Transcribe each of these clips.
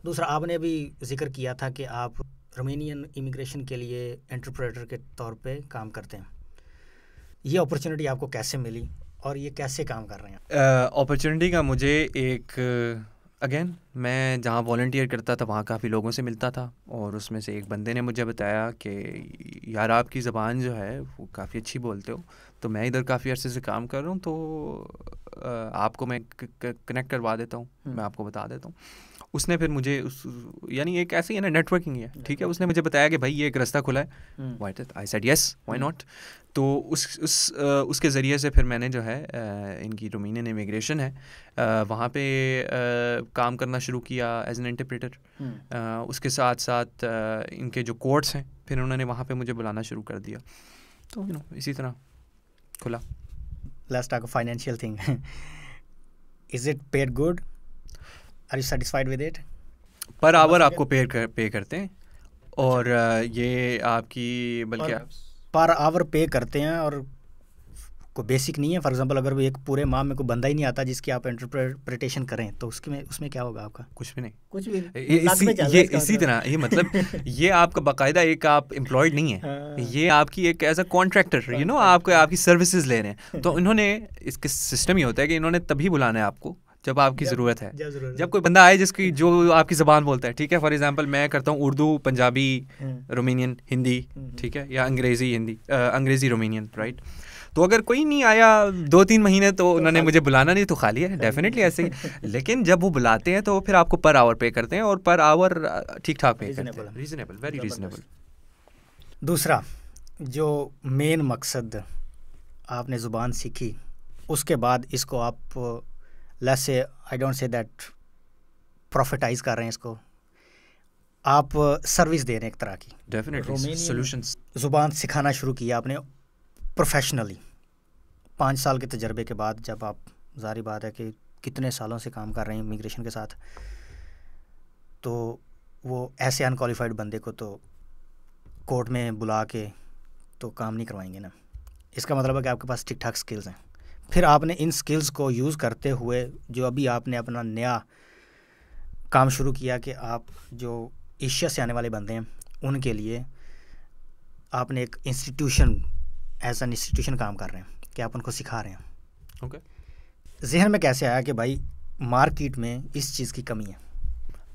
दूसरा, आपने अभी जिक्र किया था कि आप रोमेनियन इमिग्रेशन के लिए इंटरप्रेटर के तौर पे काम करते हैं। ये अपॉर्चुनिटी आपको कैसे मिली और ये कैसे काम कर रहे हैं? अपॉर्चुनिटी का मुझे एक अगेन मैं जहाँ वॉलंटियर करता था वहाँ काफ़ी लोगों से मिलता था, और उसमें से एक बंदे ने मुझे बताया कि यार आपकी ज़बान जो है वो काफ़ी अच्छी बोलते हो, तो मैं इधर काफ़ी अरसे से काम कर रहा हूँ, तो आपको मैं कनेक्ट करवा देता हूँ, मैं आपको बता देता हूँ। उसने फिर मुझे यानी एक ऐसे ही है ना, नेटवर्किंग है, ठीक है। उसने मुझे बताया कि भाई ये एक रास्ता खुला है, why I said yes why not. तो उसके ज़रिए से फिर मैंने जो है इनकी रोमेनियन इमिग्रेशन है वहाँ पे काम करना शुरू किया एज एन इंटरप्रेटर। उसके साथ साथ इनके जो कोर्ट्स हैं फिर उन्होंने वहाँ पे मुझे बुलाना शुरू कर दिया, तो इसी तरह खुला। Let's talk financial thing. Is it paid good? Are you satisfied with it? Per hour आपको पे करते हैं, और ये आपकी बल्कि पर आवर पे करते हैं, और कोई बेसिक नहीं है। फॉर एग्जांपल अगर एक पूरे माह में कोई बंदा ही नहीं आता जिसकी आप इंटरप्रिटेशन करें, तो उसमें क्या होगा आपका? कुछ भी नहीं, कुछ भी ये इसी तरह ये मतलब ये आपका बाकायदा एक आप एम्प्लॉयड नहीं है, ये आपकी एक एज अ कॉन्ट्रैक्टर आपकी सर्विसेज ले रहे हैं। तो इन्होंने इसके सिस्टम ये होता है कि इन्होंने तभी बुलाना है आपको जब आपकी ज़रूरत है, जब कोई बंदा आए जिसकी जो आपकी ज़बान बोलता है, ठीक है। फॉर एग्जांपल मैं करता हूँ उर्दू, पंजाबी, रोमेनियन हिंदी, ठीक है, या अंग्रेज़ी हिंदी, अंग्रेज़ी रोमेनियन, राइट। तो अगर कोई नहीं आया 2-3 महीने तो उन्होंने मुझे बुलाना नहीं, तो खाली है, डेफिनेटली ऐसे ही। लेकिन जब वो बुलाते हैं तो फिर आपको पर आवर पे करते हैं, और पर आवर ठीक ठाक पे करते हैं, रीजनेबल, वेरी रीजनेबल। दूसरा, जो मेन मकसद आपने ज़ुबान सीखी उसके बाद इसको आप let's say, I don't say that प्रॉफिटाइज कर रहे हैं इसको, आप सर्विस दे रहे हैं एक तरह की, डेफिनेटली सॉल्यूशंस। ज़ुबान सिखाना शुरू किया आपने प्रोफेशनली 5 साल के तजर्बे के बाद, जब आप, ज़ाहिर बात है कि कितने सालों से काम कर रहे हैं इमिग्रेशन के साथ, तो वो ऐसे अनक्वालिफाइड बंदे को तो कोर्ट में बुला के तो काम नहीं करवाएंगे ना। इसका मतलब है कि आपके पास ठीक ठाक स्किल्स हैं। फिर आपने इन स्किल्स को यूज़ करते हुए जो अभी आपने अपना नया काम शुरू किया कि आप जो एशिया से आने वाले बंदे हैं उनके लिए आपने एक इंस्टीट्यूशन, एज एन इंस्टीट्यूशन काम कर रहे हैं कि आप उनको सिखा रहे हैं। ओके। जहन में कैसे आया कि भाई मार्केट में इस चीज़ की कमी है?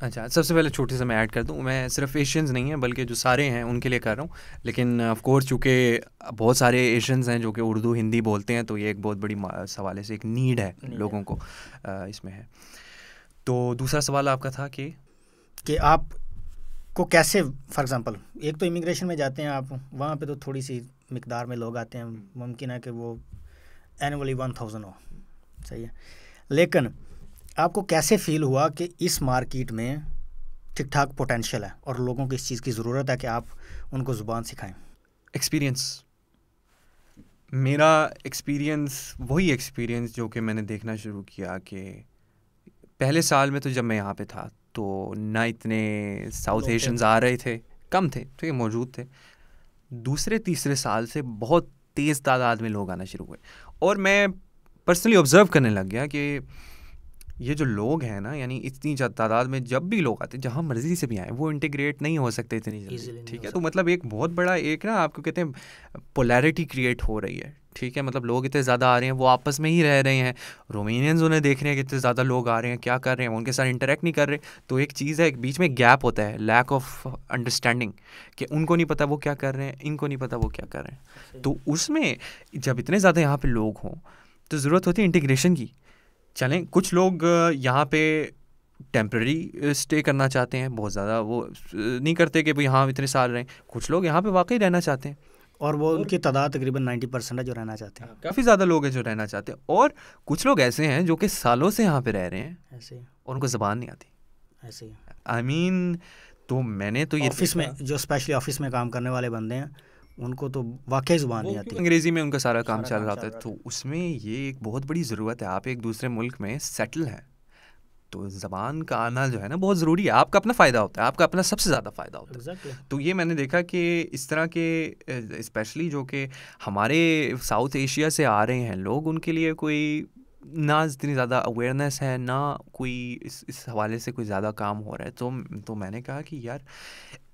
अच्छा, सबसे पहले छोटे से मैं ऐड कर दूं, मैं सिर्फ एशियंस नहीं है बल्कि जो सारे हैं उनके लिए कर रहा हूं। लेकिन ऑफ कोर्स चूँकि बहुत सारे एशियंस हैं जो कि उर्दू हिंदी बोलते हैं, तो ये एक बहुत बड़ी सवाल से एक नीड है लोगों को इसमें है। तो दूसरा सवाल आपका था कि आप को कैसे, फॉर एग्जांपल एक तो इमिग्रेशन में जाते हैं आप, वहाँ पे तो थोड़ी सी मिकदार में लोग आते हैं, मुमकिन है कि वो एनुअली 1000 हो, सही है। लेकिन आपको कैसे फील हुआ कि इस मार्केट में ठीक ठाक पोटेंशियल है और लोगों को इस चीज़ की ज़रूरत है कि आप उनको ज़ुबान सिखाएं? एक्सपीरियंस, मेरा एक्सपीरियंस वही एक्सपीरियंस जो कि मैंने देखना शुरू किया कि पहले साल में तो जब मैं यहाँ पे था तो ना इतने साउथ एशियंस आ रहे थे, कम थे, ठीक है, मौजूद थे। दूसरे तीसरे साल से बहुत तेज़ तादाद में लोग आना शुरू हुए, और मैं पर्सनली ऑब्ज़र्व करने लग गया कि ये जो लोग हैं ना, यानी इतनी तादाद में जब भी लोग आते हैं, जहाँ मर्जी से भी आए, वो इंटीग्रेट नहीं हो सकते इतनी जल्दी, ठीक है। तो मतलब एक बहुत बड़ा एक ना आपको कहते हैं पोलैरिटी क्रिएट हो रही है, ठीक है। मतलब लोग इतने ज़्यादा आ रहे हैं, वो आपस में ही रह रहे हैं, रोमेनियंस उन्हें देख रहे हैं कि इतने ज़्यादा लोग आ रहे हैं, क्या कर रहे हैं, उनके साथ इंटरेक्ट नहीं कर रहे। तो एक चीज़ है, एक बीच में गैप होता है, लैक ऑफ अंडरस्टैंडिंग, कि उनको नहीं पता वो क्या कर रहे हैं, इनको नहीं पता वो क्या कर रहे हैं। तो उसमें जब इतने ज़्यादा यहाँ पर लोग हों तो ज़रूरत होती है इंटीग्रेशन की। चलें, कुछ लोग यहाँ पे टेम्प्रेरी स्टे करना चाहते हैं, बहुत ज़्यादा वो नहीं करते कि भाई हाँ इतने साल रहें। कुछ लोग यहाँ पे वाकई रहना चाहते हैं, और वो उनकी तादाद तकरीबन 90% है जो रहना चाहते हैं। काफ़ी ज़्यादा लोग हैं जो रहना चाहते हैं, और कुछ लोग ऐसे हैं जो कि सालों से यहाँ पे रह रहे हैं ऐसे, और उनको ज़बान नहीं आती ऐसे। आई मीन, तो मैंने तो ये ऑफिस में जो स्पेशली ऑफिस में काम करने वाले बंदे हैं उनको तो वाकई ज़ुबान नहीं आती, अंग्रेज़ी में उनका सारा काम चल रहा था। तो उसमें ये एक बहुत बड़ी ज़रूरत है, आप एक दूसरे मुल्क में सेटल हैं तो ज़बान का आना जो है ना बहुत ज़रूरी है। आपका अपना फ़ायदा होता है, आपका अपना सबसे ज़्यादा फ़ायदा होता है। तो ये मैंने देखा कि इस तरह के स्पेशली जो कि हमारे साउथ एशिया से आ रहे हैं लोग, उनके लिए कोई ना इतनी ज़्यादा अवेयरनेस है, ना कोई इस हवाले से कोई ज़्यादा काम हो रहा है। तो मैंने कहा कि यार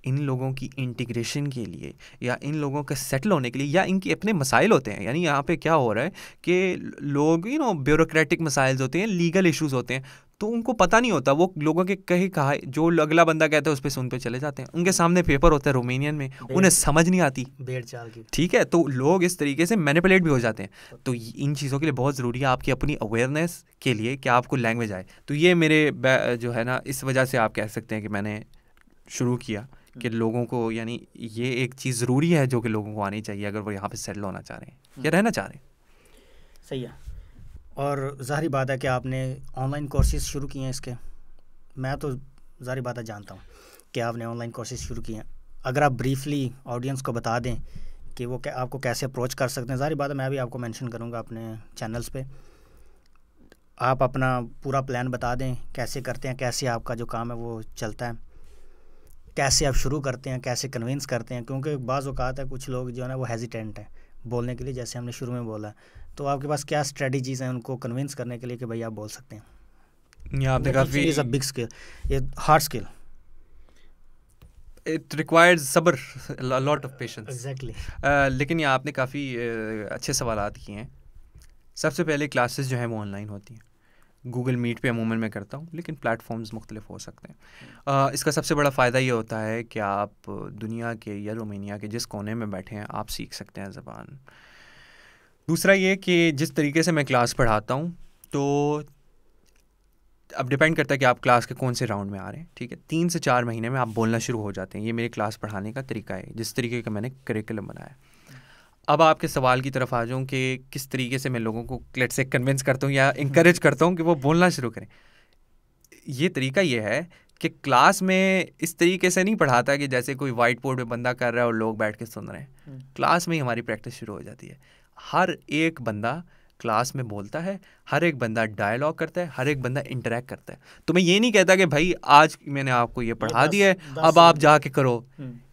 इन लोगों की इंटीग्रेशन के लिए या इन लोगों के सेटल होने के लिए, या इनके अपने मसाइल होते हैं, यानी यहाँ पे क्या हो रहा है कि लोग ब्यूरोक्रेटिक मसाइल होते हैं, लीगल इश्यूज होते हैं, तो उनको पता नहीं होता, वो लोगों के कहीं कहा जो अगला बंदा कहता है उस पर सुन पे चले जाते हैं। उनके सामने पेपर होता है रोमेनियन में, उन्हें समझ नहीं आती भेड़ चाल की, ठीक है, तो लोग इस तरीके से मैनिपुलेट भी हो जाते हैं। तो इन चीज़ों के लिए बहुत ज़रूरी है आपकी अपनी अवेयरनेस के लिए कि आपको लैंग्वेज आए। तो ये मेरे जो है ना, इस वजह से आप कह सकते हैं कि मैंने शुरू किया कि लोगों को, यानी ये एक चीज़ ज़रूरी है जो कि लोगों को आनी चाहिए अगर वो यहाँ पे सेटल होना चाह रहे हैं या रहना चाह रहे हैं। सही है। और ज़ाहिर बात है कि आपने ऑनलाइन कोर्सेज शुरू किए हैं इसके, मैं तो ज़ाहिर बात है जानता हूँ कि आपने ऑनलाइन कोर्सेज शुरू किए हैं। अगर आप ब्रीफली ऑडियंस को बता दें कि वो आपको कैसे अप्रोच कर सकते हैं। ज़ाहिर बात है मैं भी आपको मेंशन करूँगा अपने चैनल्स पे, आप अपना पूरा प्लान बता दें कैसे करते हैं, कैसे आपका जो काम है वो चलता है, कैसे आप शुरू करते हैं, कैसे कन्विंस करते हैं, क्योंकि बाज़ औक़ात है कुछ लोग जो है ना वो हेजिटेंट हैं बोलने के लिए, जैसे हमने शुरू में बोला। तो आपके पास क्या स्ट्रेटजीज़ हैं उनको कन्विंस करने के लिए कि भाई आप बोल सकते हैं? ये आपने काफ़ी इज़ अ बिग स्किल, ये हार्ड स्किल, इट रिक्वायर्स सब्र, लॉट ऑफ पेशेंस। एग्जैक्टली। लेकिन ये आपने काफ़ी अच्छे सवालात किए हैं। सबसे पहले क्लासेस जो हैं वो ऑनलाइन होती हैं। गूगल मीट पे अमूमन मैं करता हूँ, लेकिन प्लेटफॉर्म्स मुख्तलिफ हो सकते हैं। इसका सबसे बड़ा फ़ायदा ये होता है कि आप दुनिया के या रोमानिया के जिस कोने में बैठे हैं आप सीख सकते हैं ज़बान। दूसरा ये कि जिस तरीके से मैं क्लास पढ़ाता हूँ, तो अब डिपेंड करता है कि आप क्लास के कौन से राउंड में आ रहे हैं, ठीक है। 3 से 4 महीने में आप बोलना शुरू हो जाते हैं। ये मेरे क्लास पढ़ाने का तरीका है, जिस तरीके का मैंने करिकुलम बनाया। अब आपके सवाल की तरफ आ जाऊँ कि किस तरीके से मैं लोगों को लेट्स से कन्विंस करता हूँ या इंकरेज करता हूँ कि वो बोलना शुरू करें। ये तरीका ये है कि क्लास में इस तरीके से नहीं पढ़ाता कि जैसे कोई वाइट बोर्ड पे बंदा कर रहा है और लोग बैठ के सुन रहे हैं। क्लास में ही हमारी प्रैक्टिस शुरू हो जाती है। हर एक बंदा क्लास में बोलता है, हर एक बंदा डायलॉग करता है, हर एक बंदा इंटरेक्ट करता है। तो मैं ये नहीं कहता कि भाई आज मैंने आपको ये पढ़ा दिया है अब आप जाके करो।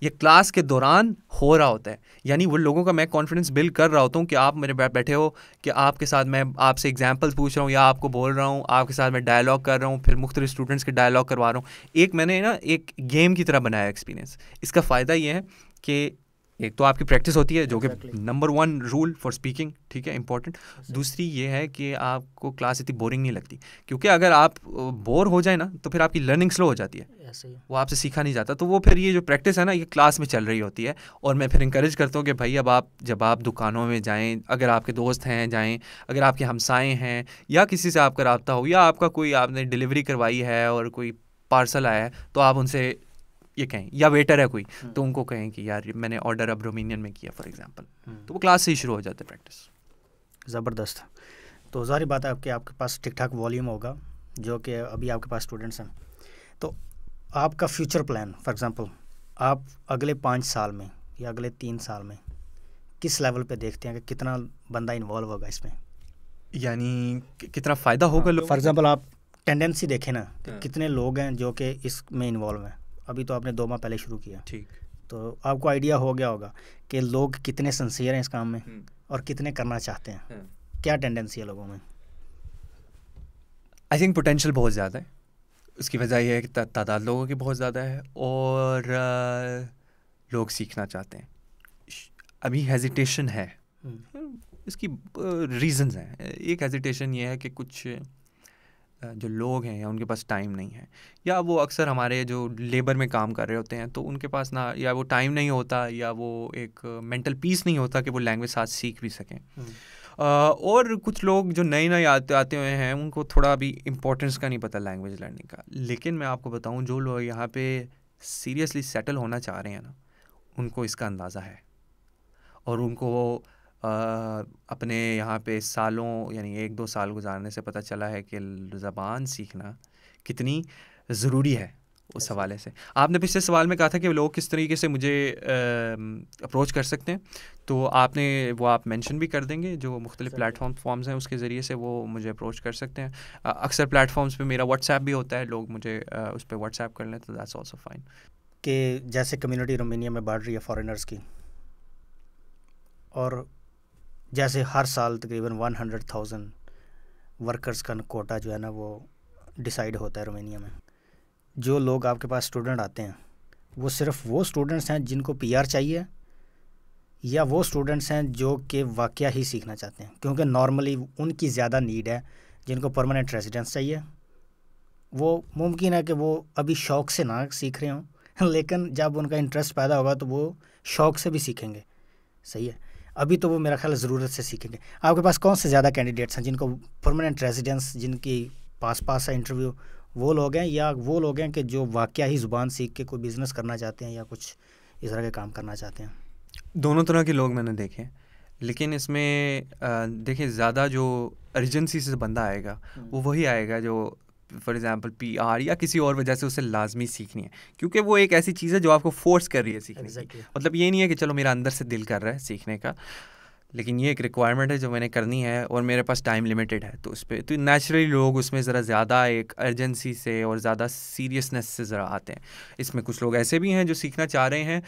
ये क्लास के दौरान हो रहा होता है, यानी वो लोगों का मैं कॉन्फिडेंस बिल्ड कर रहा होता हूँ कि आप मेरे बैठे हो, कि आपके साथ मैं आपसे एग्जाम्पल्स पूछ रहा हूँ या आपको बोल रहा हूँ, आपके साथ मैं डायलॉग कर रहा हूँ, फिर मुख्तलिफ स्टूडेंट्स के डायलॉग करवा रहा हूँ। एक मैंने ना एक गेम की तरह बनाया एक्सपीरियंस। इसका फ़ायदा ये है कि एक तो आपकी प्रैक्टिस होती है जो कि नंबर 1 रूल फॉर स्पीकिंग, ठीक है, इंपॉर्टेंट। दूसरी ये है कि आपको क्लास इतनी बोरिंग नहीं लगती, क्योंकि अगर आप बोर हो जाए ना तो फिर आपकी लर्निंग स्लो हो जाती है, वो आपसे सीखा नहीं जाता। तो वो फिर ये जो प्रैक्टिस है ना ये क्लास में चल रही होती है। और मैं फिर इंकरेज करता हूँ कि भाई अब आप जब आप दुकानों में जाएँ, अगर आपके दोस्त हैं जाएँ, अगर आपके हमसाए हैं या किसी से आपका रब्ता हो या आपका कोई आपने डिलीवरी करवाई है और कोई पार्सल आया है, तो आप उनसे ये कहें, या वेटर है कोई तो उनको कहें कि यार मैंने ऑर्डर अब रोमेनियन में किया फॉर एग्जांपल। तो वो क्लास से ही शुरू हो जाता है प्रैक्टिस। ज़बरदस्त। तो ज़ाहिर बात है आपके पास ठीक ठाक वॉल्यूम होगा जो कि अभी आपके पास स्टूडेंट्स हैं। तो आपका फ्यूचर प्लान फॉर एग्जांपल आप अगले 5 साल में या अगले 3 साल में किस लेवल पे देखते हैं कि कितना बंदा इन्वॉल्व होगा इसमें, यानी कितना फ़ायदा होगा लोग? फॉर एग्जांपल आप टेंडेंसी देखें ना कि कितने लोग हैं जो कि इसमें इन्वॉल्व हैं। अभी तो आपने 2 माह पहले शुरू किया, ठीक, तो आपको आइडिया हो गया होगा कि लोग कितने सिंसियर हैं इस काम में और कितने करना चाहते हैं। क्या टेंडेंसी है लोगों में? आई थिंक पोटेंशियल बहुत ज़्यादा है। उसकी वजह यह है कि तादाद लोगों की बहुत ज़्यादा है और लोग सीखना चाहते हैं। अभी हेजिटेशन है, इसकी रीज़न्स हैं। एक हेजिटेशन ये है कि कुछ जो लोग हैं या उनके पास टाइम नहीं है, या वो अक्सर हमारे जो लेबर में काम कर रहे होते हैं तो उनके पास ना या वो टाइम नहीं होता या वो एक मेंटल पीस नहीं होता कि वो लैंग्वेज साथ सीख भी सकें। और कुछ लोग जो नए नए आते हुए हैं उनको थोड़ा भी इम्पोर्टेंस का नहीं पता लैंग्वेज लर्निंग का। लेकिन मैं आपको बताऊं जो लोग यहाँ पे सीरियसली सेटल होना चाह रहे हैं ना उनको इसका अंदाज़ा है और उनको अपने यहाँ पे सालों यानी 1-2 साल गुजारने से पता चला है कि ज़बान सीखना कितनी ज़रूरी है। उस हवाले से आपने पिछले सवाल में कहा था कि लोग किस तरीके से मुझे अप्रोच कर सकते हैं, तो आपने वो आप मेंशन भी कर देंगे जो मुख्तलिफ प्लेटफॉर्म्स हैं उसके ज़रिए से वो मुझे अप्रोच कर सकते हैं। अक्सर प्लेटफॉर्म्स पे मेरा व्हाट्सएप भी होता है, लोग मुझे उस पर व्हाट्सएप कर लें तो दैट्स आल्सो फाइन। कि जैसे कम्युनिटी रोमानिया में बढ़ रही है फॉरेनर्स की, और जैसे हर साल तकरीबन 100,000 वर्कर्स का कोटा जो है ना वो डिसाइड होता है रोमानिया में। जो लोग आपके पास स्टूडेंट आते हैं वो सिर्फ वो स्टूडेंट्स हैं जिनको पीआर चाहिए, या वो स्टूडेंट्स हैं जो कि वाकया ही सीखना चाहते हैं, क्योंकि नॉर्मली उनकी ज़्यादा नीड है जिनको परमानेंट रेजिडेंस चाहिए। वो मुमकिन है कि वो अभी शौक़ से ना सीख रहे हों लेकिन जब उनका इंटरेस्ट पैदा होगा तो वो शौक़ से भी सीखेंगे। सही है, अभी तो वो मेरा ख्याल ज़रूरत से सीखेंगे। आपके पास कौन से ज़्यादा कैंडिडेट्स हैं जिनको परमानेंट रेजिडेंस, जिनकी पास है इंटरव्यू, वो लोग हैं, या वो लोग हैं कि जो वाकया ही ज़ुबान सीख के कोई बिज़नेस करना चाहते हैं या कुछ इस तरह के काम करना चाहते हैं? दोनों तरह के लोग मैंने देखे, लेकिन इसमें देखिए ज़्यादा जो अर्जेंसी से बंदा आएगा वो वही आएगा जो फॉर एग्जांपल पीआर या किसी और वजह से उसे लाजमी सीखनी है, क्योंकि वो एक ऐसी चीज़ है जो आपको फोर्स कर रही है सीखने की। मतलब ये नहीं है कि चलो मेरा अंदर से दिल कर रहा है सीखने का, लेकिन ये एक रिक्वायरमेंट है जो मैंने करनी है और मेरे पास टाइम लिमिटेड है, तो उस पर तो नेचुरली लोग उसमें ज़रा ज़्यादा एक अर्जेंसी से और ज़्यादा सीरियसनेस से ज़रा आते हैं। इसमें कुछ लोग ऐसे भी हैं जो सीखना चाह रहे हैं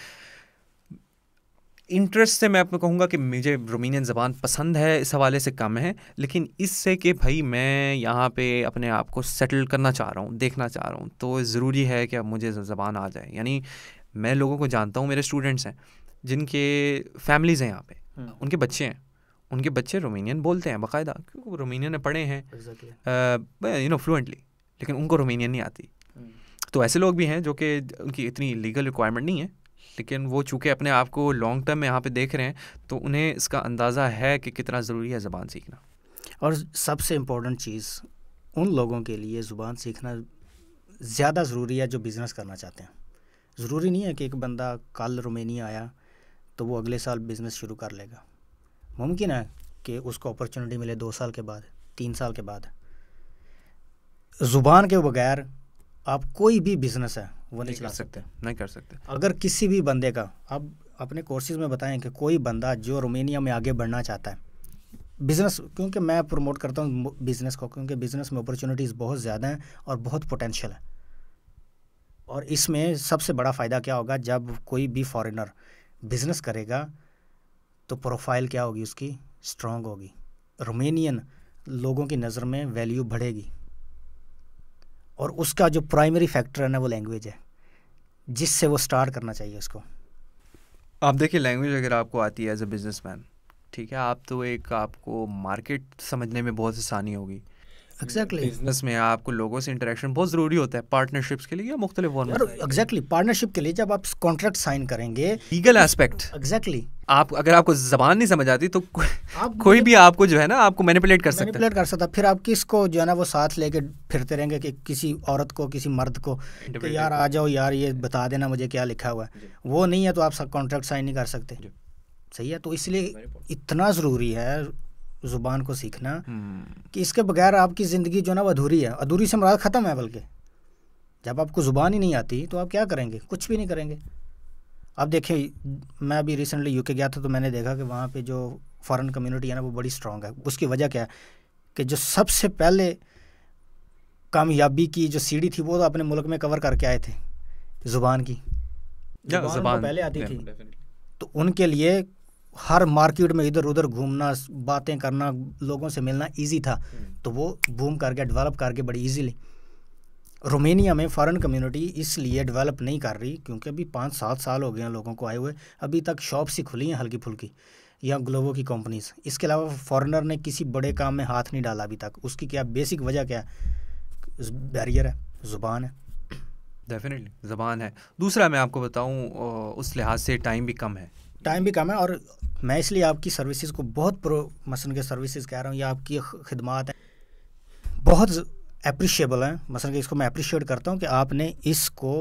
इंटरेस्ट से। मैं आपको कहूँगा कि मुझे रोमानियन ज़बान पसंद है, इस हवाले से कम है, लेकिन इससे कि भाई मैं यहाँ पे अपने आप को सेटल करना चाह रहा हूँ, देखना चाह रहा हूँ, तो ज़रूरी है कि अब मुझे ज़बान आ जाए। यानी मैं लोगों को जानता हूँ, मेरे स्टूडेंट्स हैं जिनके फैमिलीज़ हैं यहाँ पे, उनके बच्चे हैं, उनके बच्चे रोमानियन बोलते हैं बाकायदा, क्योंकि वो रोमानियन में पढ़े हैं फ्लुएंटली, लेकिन उनको रोमानियन नहीं आती। तो ऐसे लोग भी हैं जो कि उनकी इतनी लीगल रिक्वायरमेंट नहीं है, लेकिन वो चूँकि अपने आप को लॉन्ग टर्म में यहाँ पे देख रहे हैं, तो उन्हें इसका अंदाज़ा है कि कितना ज़रूरी है ज़बान सीखना। और सबसे इम्पोर्टेंट चीज़ उन लोगों के लिए ज़ुबान सीखना ज़्यादा ज़रूरी है जो बिज़नेस करना चाहते हैं। ज़रूरी नहीं है कि एक बंदा कल रोमानिया आया तो वो अगले साल बिज़नेस शुरू कर लेगा। मुमकिन है कि उसको अपॉर्चुनिटी मिले 2 साल के बाद, 3 साल के बाद। ज़ुबान के बगैर आप कोई भी बिज़नेस है वो नहीं चला सकते, नहीं कर सकते। अगर किसी भी बंदे का, आप अपने कोर्सेज़ में बताएं कि कोई बंदा जो रोमानिया में आगे बढ़ना चाहता है बिज़नेस, क्योंकि मैं प्रमोट करता हूँ बिज़नेस को, क्योंकि बिज़नेस में अपॉर्चुनिटीज़ बहुत ज़्यादा हैं और बहुत पोटेंशियल है। और इसमें सबसे बड़ा फ़ायदा क्या होगा, जब कोई भी फॉरेनर बिज़नेस करेगा तो प्रोफाइल क्या होगी उसकी, स्ट्रॉन्ग होगी। रोमानियन लोगों की नज़र में वैल्यू बढ़ेगी, और उसका जो प्राइमरी फैक्टर है ना वो लैंग्वेज है, जिससे वो स्टार्ट करना चाहिए उसको। आप देखिए, लैंग्वेज अगर आपको आती है एज अ बिजनेसमैन, ठीक है, आप तो एक आपको मार्केट समझने में बहुत आसानी होगी। एग्जैक्टली बिजनेस में आपको लोगों से इंटरेक्शन बहुत ज़रूरी होता है, पार्टनरशिप्स के लिए या मुख्तलिफ एग्जैक्टली पार्टनरशिप के लिए जब आप कॉन्ट्रैक्ट साइन करेंगे, लीगल एस्पेक्ट। एग्जैक्टली आप अगर आपको ज़बान नहीं समझ आती तो कोई भी आपको जो है ना आपको मैनिपुलेट कर सकता है। फिर आप किसको जो है ना वो साथ लेके फिरते रहेंगे कि किसी औरत को, किसी मर्द को कि यार आ जाओ यार ये बता देना मुझे क्या लिखा हुआ है, वो नहीं है तो आप सब कॉन्ट्रैक्ट साइन नहीं कर सकते। सही है, तो इसलिए इतना ज़रूरी है ज़ुबान को सीखना कि इसके बगैर आपकी ज़िंदगी जो ना वो अधूरी है। अधूरी से मुराद ख़त्म है, बल्कि जब आपको ज़ुबान ही नहीं आती तो आप क्या करेंगे, कुछ भी नहीं करेंगे। अब देखें, मैं अभी रिसेंटली यूके गया था तो मैंने देखा कि वहाँ पे जो फॉरेन कम्युनिटी है ना वो बड़ी स्ट्रॉन्ग है। उसकी वजह क्या है कि जो सबसे पहले कामयाबी की जो सीढ़ी थी वो तो अपने मुल्क में कवर करके आए थे, ज़ुबान की, ज़ुबान पहले आती थी, तो उनके लिए हर मार्केट में इधर उधर घूमना, बातें करना, लोगों से मिलना इजी था, तो वो बूम करके डेवलप करके बड़ी इजीली। रोमानिया में फॉरेन कम्युनिटी इसलिए डेवलप नहीं कर रही क्योंकि अभी 5-7 साल हो गए हैं लोगों को आए हुए, अभी तक शॉप्स ही खुली हैं हल्की फुल्की या ग्लोबो की कंपनीज। इसके अलावा फॉरेनर ने किसी बड़े काम में हाथ नहीं डाला अभी तक। उसकी क्या बेसिक वजह क्या है, बैरियर है, ज़ुबान है। डेफिनेटली ज़बान है। दूसरा मैं आपको बताऊं, उस लिहाज से टाइम भी कम है, और मैं इसलिए आपकी सर्विसेज को बहुत मसलन के सर्विसेज कह रहा हूँ या आपकी खिदमात है बहुत अप्रिशिएबल है। मसलन के इसको मैं अप्रिशिएट करता हूँ कि आपने इसको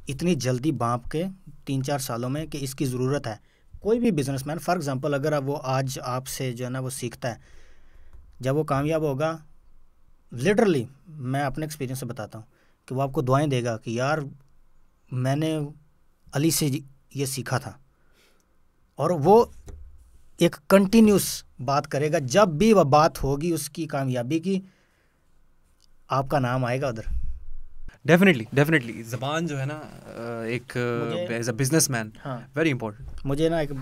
इतनी जल्दी भांप के 3-4 सालों में कि इसकी ज़रूरत है। कोई भी बिजनेसमैन फॉर एग्जांपल अगर वो आज आपसे जो है ना वो सीखता है, जब वो कामयाब होगा, लिटरली मैं अपने एक्सपीरियंस से बताता हूँ कि वो आपको दुआएं देगा कि यार मैंने अली से ये सीखा था, और वो एक कंटिन्यूस बात करेगा। जब भी वह बात होगी उसकी कामयाबी की, आपका नाम आएगा उधर। डेफिनेटली ज़बान जो है ना एक as a businessman very important. मुझे ना एक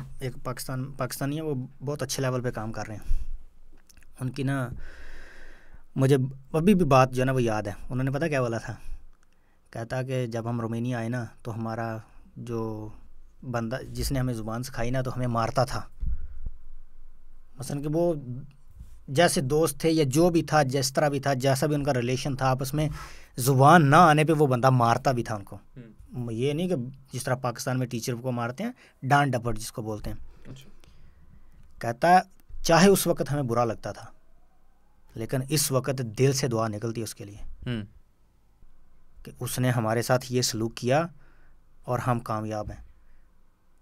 पाकिस्तानी है, वो बहुत अच्छे लेवल पे काम कर रहे हैं। उनकी ना मुझे अभी भी बात जो है ना वो याद है। उन्होंने पता क्या बोला था, कहता कि जब हम रोमेनिया आए ना तो हमारा जो बंदा जिसने हमें ज़ुबान सिखाई ना तो हमें मारता था। मसलन कि वो जैसे दोस्त थे या जो भी था, जिस तरह भी था, जैसा भी उनका रिलेशन था आपस में, ज़ुबान ना आने पे वो बंदा मारता भी था उनको। ये नहीं कि जिस तरह पाकिस्तान में टीचर को मारते हैं, डांट डपट जिसको बोलते हैं। अच्छा। कहता चाहे उस वक्त हमें बुरा लगता था, लेकिन इस वक्त दिल से दुआ निकलती है उसके लिए कि उसने हमारे साथ ये सलूक किया और हम कामयाब हैं।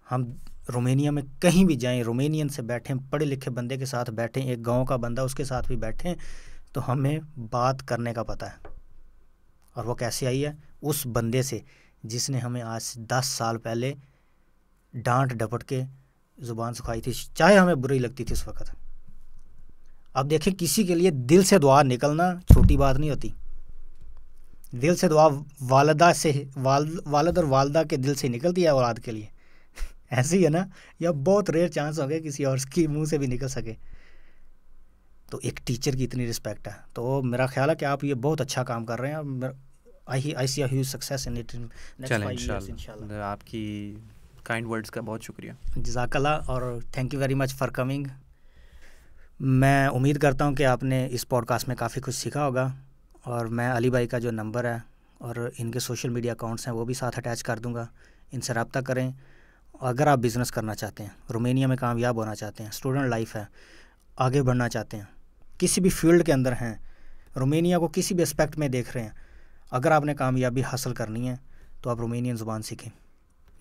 हम रोमेनिया में कहीं भी जाएं, रोमेनियन से बैठें, पढ़े लिखे बंदे के साथ बैठें, एक गांव का बंदा उसके साथ भी बैठें, तो हमें बात करने का पता है। और वो कैसे आई है? उस बंदे से जिसने हमें आज 10 साल पहले डांट डपट के ज़ुबान सिखाई थी, चाहे हमें बुरी लगती थी उस वक्त। अब देखें, किसी के लिए दिल से दुआ निकलना छोटी बात नहीं होती। दिल से दुआ वालदा से वालिद और वालदा के दिल से निकलती है औलाद के लिए, ऐसे ही है ना? या बहुत रेयर चांस हो गए किसी और के मुंह से भी निकल सके। तो एक टीचर की इतनी रिस्पेक्ट है, तो मेरा ख्याल है कि आप ये बहुत अच्छा काम कर रहे हैं। I see a huge success in it in next 5 years इंशाल्लाह। आपकी काइंड वर्ड्स का बहुत शुक्रिया। जज़ाकल्लाह और thank you very much for coming. मैं उम्मीद करता हूँ कि आपने इस पॉडकास्ट में काफ़ी कुछ सीखा होगा, और मैं अली भाई का जो नंबर है और इनके सोशल मीडिया अकाउंट्स हैं वो भी साथ अटैच कर दूँगा। इनसे रब्ता करें। अगर आप बिज़नेस करना चाहते हैं, रोमेनिया में कामयाब होना चाहते हैं, स्टूडेंट लाइफ है, आगे बढ़ना चाहते हैं, किसी भी फील्ड के अंदर हैं, रोमेनिया को किसी भी एस्पेक्ट में देख रहे हैं, अगर आपने कामयाबी हासिल करनी है तो आप रोमेनियन ज़ुबान सीखें।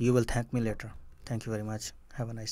You will thank me later. Thank you very much. Have a nice day.